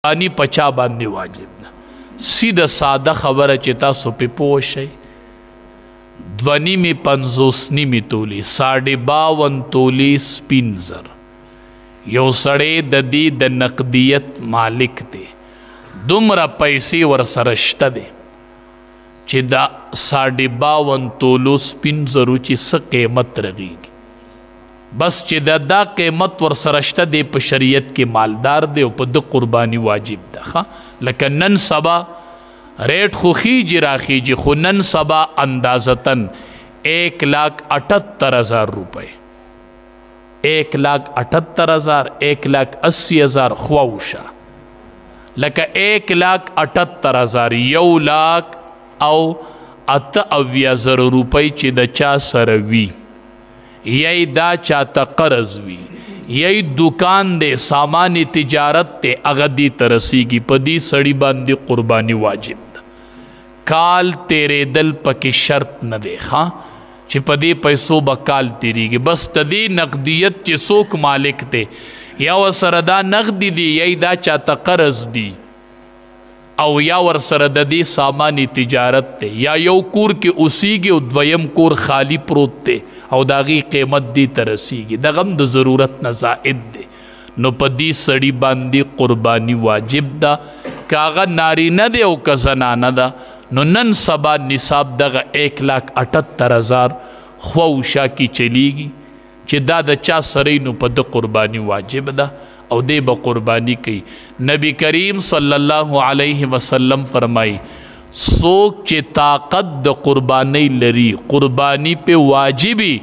اني پچا باندې واجب ده سیده ساده خبره چې تاسو په پوه شئ 2.50 نیمې تولې 52 تولې سپین زر یو سړی د دې د نقدیت مالک دی دومره پیسې ورسره شته دی چې دا 52 تولو سپین زرو چې څه قیمت رغیږي بس چې دا قیمت ورسره شته دی په شریعت کې مالدار دی او په د قرباني واجب ده لکه نن سبا ریٹ خو خیجی را خیجی خو نن سبا اندازتاً 1,78,000 روپے 1,78,000 1,80,000 خواوشا لکه 1,78,000 1,80,000 روپے چې د چا سره وي یی دا چاته قرض وي یی دکان دے سامان تجارت تے اغدی ترسیگی پدی سڑی باندی قربانی واجب دا کال تیرے دل پکی شرط نہ دے چی پدی پیسو با کال تیری گی بس تدی نقدیت چی سوک مالک تے یا وسردا نقدی دی یی دا چاہتا قرض دی او یا ورسرد دی سامانی تجارت تے یا یو کور کے اسیگی او دویم کور خالی پروت تے او داغی قیمت دی ترسیگی دا غم دا ضرورت نزائد دے نو پا دی سڑی باندی قربانی واجب دا کاغا ناری ندے او کا زنانا دا نو نن سبا نصاب دا 1,78,000 خواوشا کی چلیگی چی دا چا سری نو پا دا قربانی واجب دا او دے با قربانی کی نبی کریم صلی اللہ علیہ وسلم فرمائی سوک چے طاقت دا قربانی لری قربانی پہ واجبی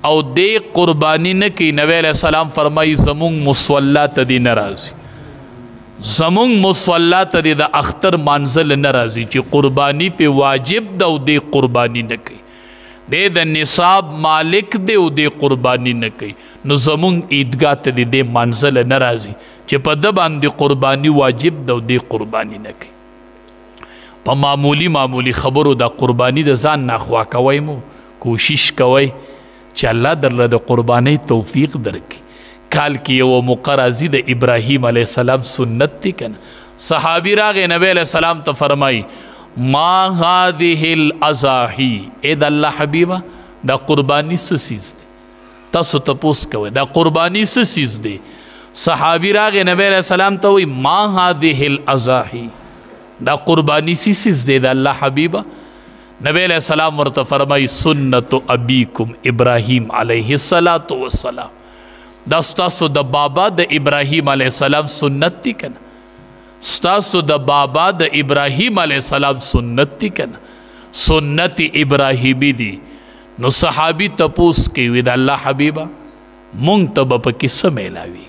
او دے قربانی نکی نبی علیہ السلام فرمائی زمونگ مصولات دی نرازی زمونگ مصولات دی دا اختر منزل نرازی چے قربانی پہ واجب دا او دے قربانی نکی دے دا نصاب مالک دے او دے قربانی نکی نو زمونگ عیدگاہ تے دے منزل نرازی چے پا دبان دے قربانی واجب دا او دے قربانی نکی پا معمولی خبرو دا قربانی دا زان ناخوا کوئی مو کوشش کوئی چے اللہ در دا قربانی توفیق درکی کال کی یو مقرازی دا ابراہیم علیہ السلام سنت تی کنا صحابی راغے نبی علیہ السلام تا فرمائی ما هذه الازاحی اے دا اللہ حبیبہ دا قربانی سسیز دے تاسو تپوس کوئے دا قربانی سسیز دے صحابی راغے نبی علیہ السلام تا ہوئی ما هذه الازاحی دا قربانی سسیز دے دا اللہ حبیبہ نبی علیہ السلام ورطا فرمائی سنت ابیکم ابراہیم علیہ السلام دا ستاسو دا بابا دا ابراہیم علیہ السلام سنت تی کنا ستاسو دا بابا دا ابراہیم علیہ السلام سنت تی کنا سنت ابراہیمی دی نو صحابی تپوس کی وید اللہ حبیبہ مونگ تب پا کس میلاوی